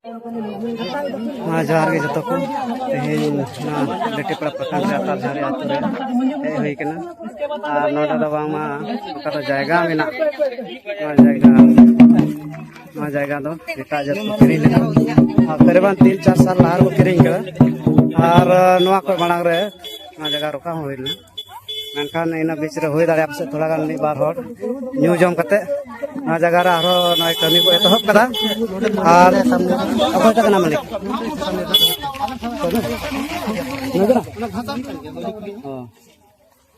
जोहार गे जतो को तेहेन लेटेपड़ा प्रखंड रे तालझारी आतु रे हे होई कना आर नोडा दा बांगमा ओका जायगा मेना नवा जायगा दो एटा जत को किरिंग लेना करीबन 3-4 साल लार को किरिंग करा आर नवा को मांग रे नवा जगह रोका होइलना मेनखान इन बीच रे होई दाड़े आपसे थोड़ा गान मी बार हर न्यू जम कते नवा जगह रे आरो नय कमी को एतहब कदा आर अकोय तक ना मालिक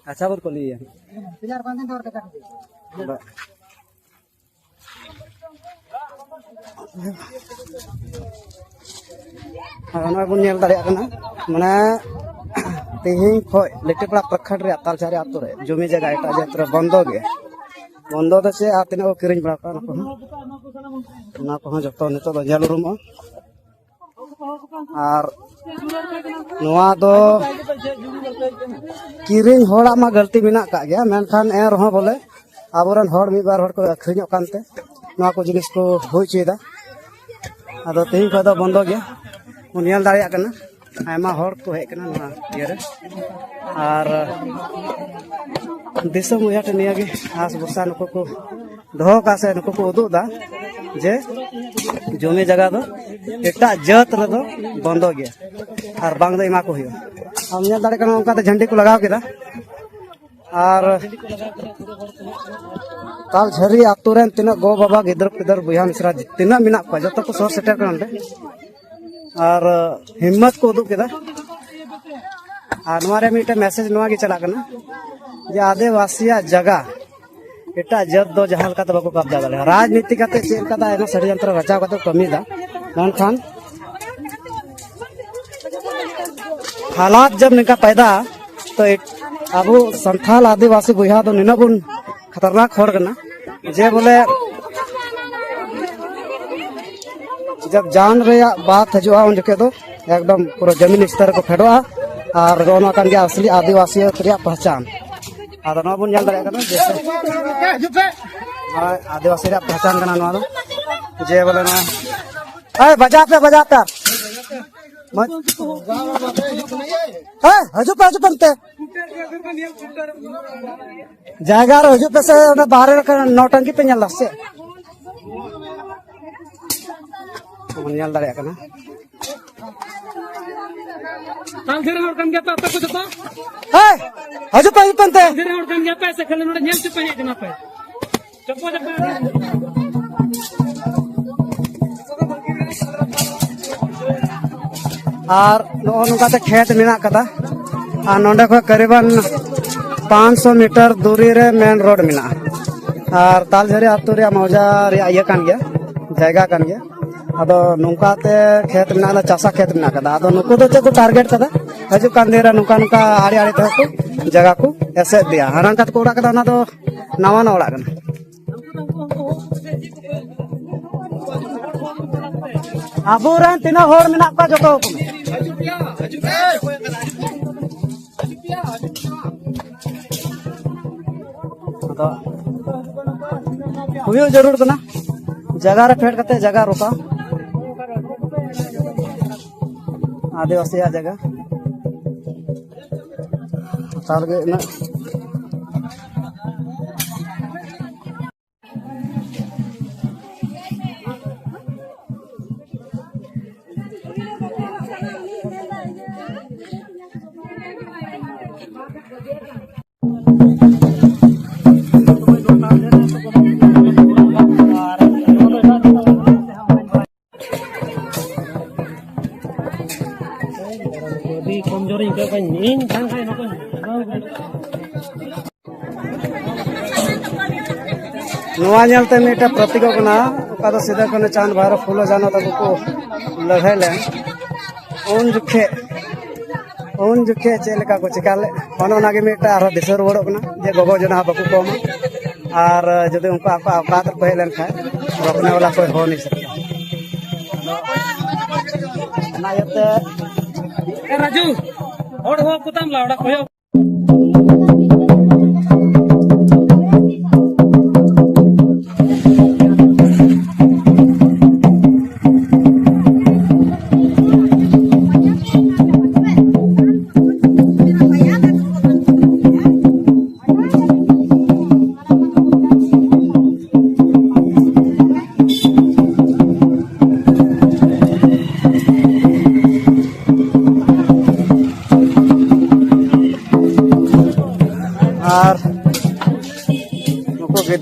अच्छा बोल कोली है पिलार 5 दिन और कटा बन नेल दाड़े माने तेहिं खय लेटेपड़ा प्रखंड रे तालझारी आतु रे जमी जगह एटा जत्र बंदो गे बंदो द से आ तिना को किरिंग बड़ा का ना को जतो नितो द जेल रूम आर नवा दो किरिंग होड़ा मा गलती मिना का गया मेनखान ए रहो बोले आबोरन होड़ मी बार होड़ को अखरिño कानते नवा को जिनिस को होई चेदा आदो तेहिं को द बंदो गे उनियल दाड़िया कना आयमा होड़ को हेक कना नवा येरे आर दिसम उयाटे नियागे आस बसा नको को दोहो का से नको को उदुदा जे जमी जगह दो एटा जत रे दो बंदो गया और बांग दो इमा को हुयो हम नेल दाड़े कना उनका झंडी को लगाव केदा और तालझारी आतु रेन तिना गो बाबा गिदर पिदर बुया मिश्रा तिना मिना को जतो को सो सेटर कनडे और हिम्मत को उदुग केदा और नवारे मिटे मैसेज नवा के चला कना जे आदिवासिया जगह एटा जत दो जहां का बको कब्जा दाले राजनीति काते चेल का एना षड्यंत्र रचाव काते कमी दा मेनखान हालात जब निका पैदा तो अबो संथाल आदिवासी बुया दो निना बुन खतरनाक होड़ कना जे बोले जब जान रेया बात हजुआ उन जके दो एकदम पूरा जमीन स्तर को फेडोआ और गोना कान के असली आदिवासी रिया पहचान आदो ना बुन जान दाड़े कना जैसे आदिवासी रिया पहचान कना नवा दो जे बोले ना ए बजा पे मत ए हजु पंते जायगा रे हजु पे से बाहर नौटंकी पे नल से नल दाड़े कना तालझारी होड़ कन गया तो कुछ तो ए हजु पे पंते तालझारी होड़ कन गया पैसे खले नोड नेल पे कना पे चप्पो और नोका खेत मेना कदा और नोडे को करीबन 500 मीटर दूरी रे मेन रोड मेना और तालझारी आतु रे मौजा रे ये कान गया जायगा कान गया अदो नुकाते खेत मेना चासा खेत मेना कदा अदो नुको दो को टारगेट कदा हजु कान देरा नुका नुका आड़ी आड़ी ते को जगह को ऐसे दिया हरन कत को उड़ा कदा ना दो नवा ना उड़ा कना आबो रेन तिना होड़ मेना का जतो हुयो जरूर कना जगह रे फेट कते जगह रोका आदिवासी जगह ताल गे ना कमजोरी के इन खान खाई नको नवा नेलते मेटा प्रतीक कना का तो सीधा कने चांद भैरव फूलो जानो तब को लड़ाइले उन जुखे चेलका को चिकाले ओना गे मेटा आरो दिसर वड़ो कना जे गोगो जना बाकू कोम और जदि उनका अपराध को हेलन खाए रोकने वाला कोई हो नहीं सकता ना यते राजू और हो कुतम लावड़ा कोयो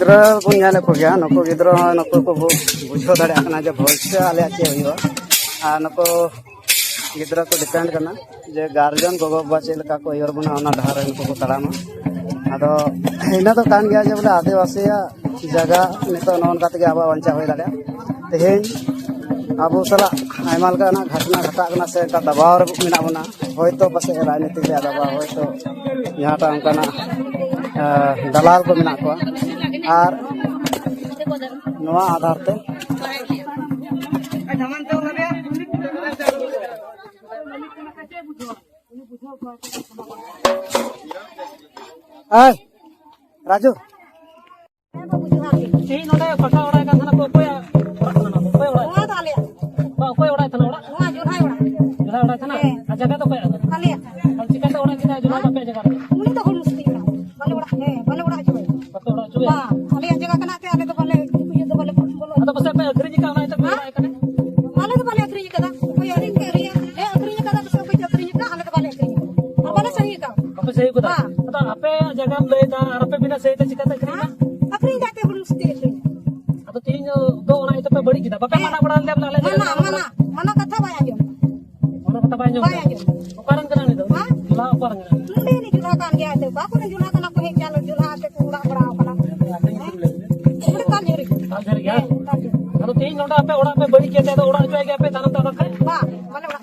गिद्रा बन नाले को गया नको गिद्रा नको को बुझो दाड़े आकना जे भविष्य आले चे हुआ आ नको गिद्रा को डिपेंड करना जे गार्जियन गोगो बाबा चे लका को यर बना ओना धार नको को तड़ामा आदो इना तो कान गया जे बोले आदिवासी जगह नितो नोन काते के आबा वंचा होय दाड़े तेहेन अब सला आयमाल का ना घटना घटा से का दबाव मेना बना होयतो पासे राजनीति के दबाव होयतो यहाँ टा उनका दलाल को मेना को और नवा आधार ते राजू जगह तो चिकन ओड़ा किना जुला पे जगह उनी तो हुल मुस्ती भले ओड़ा जुए हां खाली जगह कना ते आले तो भले ये तो भले बोलो तो बस पे अग्री का ना तो आले तो भले अग्री कदा कोई अरिन के रिया ए अग्री कदा बस कोई अग्री का आले तो भले अग्री और भले सही का अब सही बता तो आपे जगह ले दा और पे बिना सही तो चिकन अग्री जाते हुल मुस्ती अब तीन दो ओड़ा तो पे बड़ी किदा बापे माना बड़ा ले मना कथा बाया जो कथा बाया जो कारण कना नहीं तो जुला ऊपर मुंडे नहीं जुला कान गया तो बापू ने जुला कना को हे चालो जुला के पूरा बड़ा कना उड़े काल झरी गया तो तीन नोडा पे ओड़ा पे बड़ी के तो ओड़ा जो गया पे दाना तो रखा वाह माने ओड़ा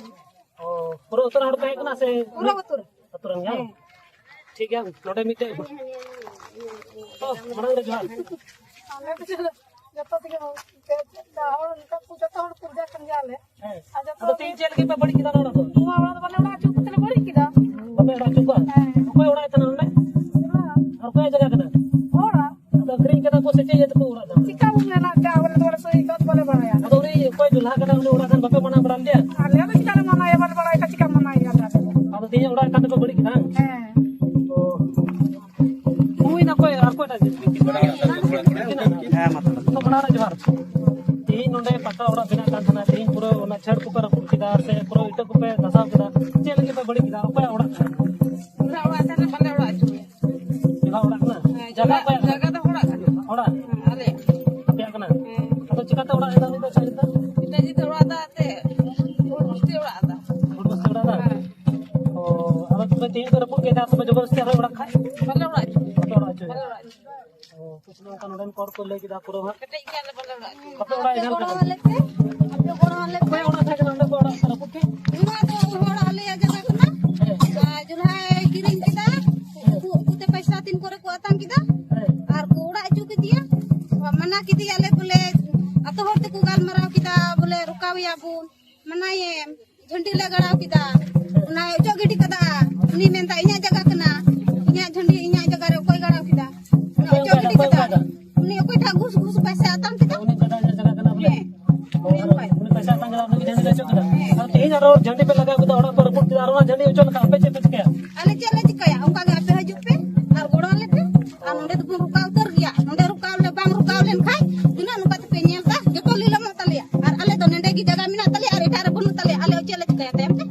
ओ पूरा उतर हड़ पे कना से पूरा उतर गया ठीक है नोडे मिटे तो बड़ा रे जुला हमें तो चलो जब तक के दाहड़ उनका पूजा तो पूजा कर जाले तो तीन चल के पे बड़ी किदा नोडा तो ओड़ा तो बने ओड़ा चुप तले बड़ी किदा बने ओड़ा चुप कोई ओड़ा इतना ने और कोई जगह कना ओड़ा तो ग्रीन कदा को सचे ये तो ओड़ा था चिका उने ना का बोले थोड़ा सही कत बोले बड़ा तो उनी कोई दुल्हा कदा उने ओड़ा खान बपे मना बड़ा लिया ले तो चिका मना ये बोले बड़ा का चिका मना ये आता अब तीन ओड़ा कद पे बड़ी किदा तो कोई ना कोई और कोई ना तो बड़ा जवार तीन नोडे पक्का ओड़ा बिना कान थाना तीन पूरा ओना छड़ को पर किदा से पूरा इटा को पे दसाव किदा चल के पे बड़ी किदा पे ओड़ा पूरा ओड़ा था बल्ले ओड़ा जगह ओड़ा ना जगह तो ओड़ा अरे क्या करना तो चिका तो ओड़ा इदा नहीं तो चलता इटा जी तो ओड़ा था ते मुस्ती ओड़ा था ओ अब तो तीन कर पुक के दास में जबरदस्ती ओड़ा खाए बल्ले ओड़ा कुछ लोग का नोडन कोर को लेके दा पूरा कटे के ले बल्ले ओड़ा इधर का लेते अपने गोड़ वाले कोई ओड़ा था नोडन को ओड़ा कर पुके इमा तो ओड़ा ले जगह कना जुला गिरिंग किदा कुते पैसा तीन करे को आतंग किदा और कोड़ा अचू के दिया मना की दिया ले बोले अतो होते को गाल मराव किदा बोले रुकाविया बुन मना ये झंडी लगाव किदा उना जो गिडी कदा उनी मेनता इnya जगह कना इnya झंडी इnya जगह रे कोई गाड़ाव किदा जो गिडी कदा उनी कोई था घुस पैसा आतंग किदा उनी कदा जगह कना बोले उनी पैसा आतंग कदा उनी झंडी चो किदा और तीन और झंडी पे लगा किदा ओड़ा पर पुट किदा और झंडी चो का पे चे के अले चले चिकया उनका गे पे हजू पे और गोड़ा ले पे और नोडे तो रुका उतर गया नोडे रुका ले बांग रुका लेन खाई इना नुका तो पे नेल का जतो लीला मत लिया और अले तो नंडे की जगह मिना तले और इठारे बनु तले अले चले चिकया तेम पे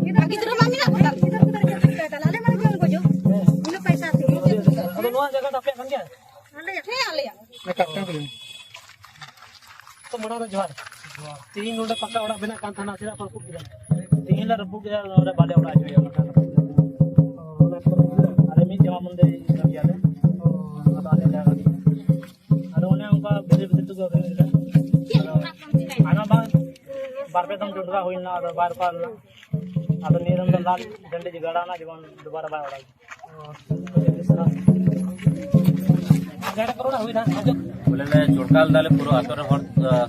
इधर किधर मामिना पड़ल इधर चले अले मन जोन को जो इनो पैसा से अब नोआ जगह तो पे बन गया अले थे अले मैं करता हूं तो मोड़ा रे जवार तीन नोडे पक्का ओड़ा बिना कान थाना सिरा पर पुट गया तीन ला रबु गया और बाले ओड़ा जो अरे मी जमा मंदिर गया ले और आले लगा और उन्हें उनका बेरे बेरे तो गए आना बार पे दम जुड़गा होइना और बार पाल अब नीरम लाल डंडे जगड़ा ना जीवन दोबारा बाय ओड़ा जड़ा करोड़ा होइना बोले ले जुड़काल दाले पूरा आतोर हर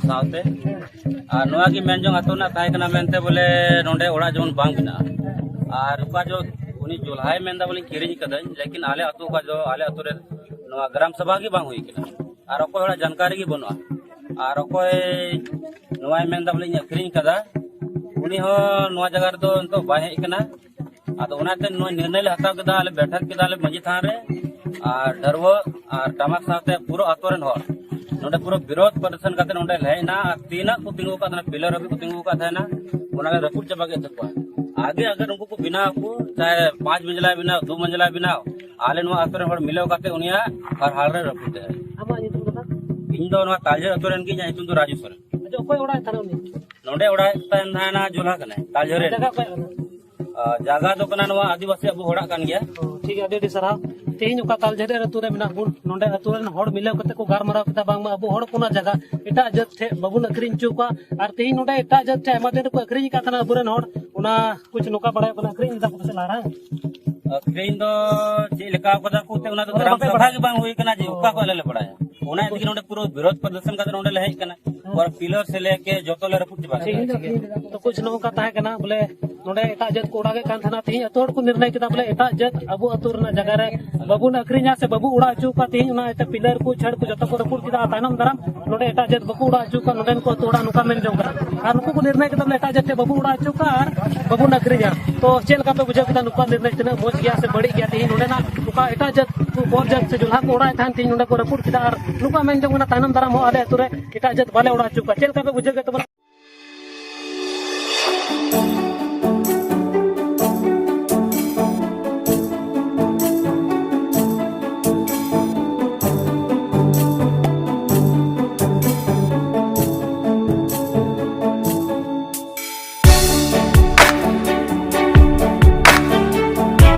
सावते और नोआ की मेन जोंग आतो ना ताई कना मेनते बोले नोंडे ओड़ा जोन बांग बिना और उका जो उनी जुल्हाय मेंदा बोले किरिंग कदन लेकिन आले आतो का जो आले आतो रे नोआ ग्राम सभा की बांग हुई किना और कोई ओड़ा जानकारी की बनुआ और कोई नोआ मेंदा बोले किरिंग कदा उनी हो नोआ जगह तो तो बाहे इकना आतो उनाते नो निर्णय ले हताव कदा आले बैठक कदा आले मजी थान रे और डरवो और टमाक साथे पूरा आतो रेन हर नोडे पूरा विरोध प्रदर्शन करते नोडे लेना तीना को तिंगु का पिलर भी को तिंगु का था ना उन्होंने रपूट चबा के तक आगे अगर उनको को बिना को चाहे 5 मंजिला बिना 2 मंजिला बिना आले नो आतरे हर मिलो करते उनिया हर हाल रे रपूट है ᱟᱢᱟᱜ ᱧᱩᱛᱩᱢ ᱫᱚ ᱱᱟᱜ? ᱤᱧ ᱫᱚ ᱱᱚᱣᱟ ᱛᱟᱞᱡᱷᱟᱹᱨ ᱟᱛᱳ ᱨᱮᱱ ᱜᱤᱧ, ᱧᱩᱛᱩᱢ ᱫᱚ ᱨᱟᱡᱩ ᱥᱚᱨᱮᱱ। ᱟᱪᱪᱷᱟ, ᱚᱠᱚᱭ ᱚᱲᱟᱜ ᱛᱟᱦᱮᱱᱟ ᱩᱱᱤ? ᱱᱚᱰᱮ ᱚᱲᱟᱜ ᱛᱟᱦᱮᱱ ᱛᱟᱦᱮᱱᱟ ᱡᱚᱞᱦᱟ ᱠᱟᱱᱟᱭ ᱛᱟᱞᱡᱷᱟᱹᱨ ᱨᱮᱱ। ᱡᱟᱭᱜᱟ ᱚᱠᱚᱭᱟᱜ ᱠᱟᱱᱟ? ᱡᱟᱭᱜᱟ ᱫᱚ ᱠᱟᱱᱟ ᱱᱚᱣᱟ ᱟᱹᱫᱤᱵᱟᱹᱥᱤ ᱟᱵᱚ ᱦᱚᱲᱟᱜ ᱠᱟᱱ ᱜᱮᱭᱟ। ᱴᱷᱤक है, ᱟᱹᱰᱤ ᱥᱟᱨᱦᱟᱣ। ᱛᱮᱦᱮᱧ ᱚᱠᱟ ᱛᱟᱞᱡᱷᱟᱹᱨᱤ ᱟᱹᱛᱩ ᱨᱮ ᱢᱮᱱᱟᱜ ᱵᱚᱱ, ᱱᱚᱰᱮ ᱟᱹᱛᱩ ᱨᱮᱱ ᱦᱚᱲ ᱢᱤᱞᱟᱹᱣ ᱠᱟᱛᱮ ᱠᱚ ᱜᱟᱞᱢᱟᱨᱟᱣ ᱠᱮᱫᱟ ᱵᱟᱝᱢᱟ ᱟᱵᱚ ᱦᱚᱲ ᱠᱚᱱᱟ ᱡᱟᱭᱜᱟ ᱮᱴᱟᱜ ᱡᱟᱹᱛ ᱴᱷᱮᱡ ᱵᱟᱵᱚᱱ ᱟᱹᱠᱷᱨᱤᱧ ᱦᱚᱪᱚ ᱠᱚᱣᱟ। ᱟᱨ ᱛᱮᱦᱮᱧ ᱱᱚᱰᱮ ᱮᱴᱟᱜ ᱡᱟᱹᱛ ᱴᱷᱮᱡ ᱟᱭᱢᱟ ᱫᱤᱱ ᱨᱮᱠᱚ ᱟᱹᱠᱷᱨᱤᱧ ᱟᱠᱟᱫ ᱛᱟᱦᱮᱱᱟ ᱟᱵᱚᱨᱮᱱ ᱦᱚᱲ, ᱚᱱᱟ ᱠᱩछ ᱱᱚᱝᱠᱟ ᱵᱟᱲᱟᱭᱚᱜ ᱠᱟᱱᱟ ᱟᱹᱠᱷᱨᱤᱧ ᱮᱫᱟ ᱠᱚ ᱯᱟᱥᱮ ᱞᱟᱦᱟ ᱨᱮ? ᱟᱹᱠᱷᱨᱤᱧ ᱫᱚ ᱪᱮᱫ ᱞᱮᱠᱟ ᱠᱟᱫᱟ ᱠᱚ ᱚᱱᱟ ᱫᱚ ᱜᱨᱟᱢ ᱥᱚᱵᱷᱟ ᱜᱮ ᱵᱟᱝ ᱦᱩᱭ ᱠᱟᱱᱟ ᱡᱮ ᱚᱠᱟ ᱠᱚ ᱟᱞᱮ ᱞᱮ ᱵᱟᱲᱟᱭᱟ। ᱚᱱᱟ ᱤᱫᱤ ᱱᱚᱰे ᱯᱩᱨᱟᱹ ᱵᱤᱨᱳध प्रदर्शन ᱠᱟᱛᱮ ᱱᱚᱰे ᱞᱮ ᱦᱮᱡ ᱠᱟᱱᱟ और पिलर से लेके जोतो ले रपुट चबा ठीक है, तो कुछ नौका ताहे कना बोले नोडे एटा जत को उड़ागे कान थाना तेही अतोड़ को निर्णय किदा बोले एटा जत अबु अतुर ना जगह रे बाबू ना अखरिया से बाबू उड़ा चु का तेही ना एटा पिलर को छड़ को जतो को रपुट किदा तानम दराम नोडे एटा जत बाबू उड़ा चु का नोडेन को तोड़ा नुका मेन जों करा आर नुको को निर्णय किदा बोले एटा जत बाबू उड़ा चु का आर बाबू ना अखरिया तो चेल का पे बुझा किदा नुका निर्णय तना मोज गया से बड़ी गया तेही नोडे ना नुका एटा जत को बोर जत से जुल्हा को उड़ा थान तेही नोडे को रपुट किदा आर नुका मेन जों ना तानम दराम हो आले अतुरे एटा जत बाले उड़ा चु का चेल का पे बुझा के तो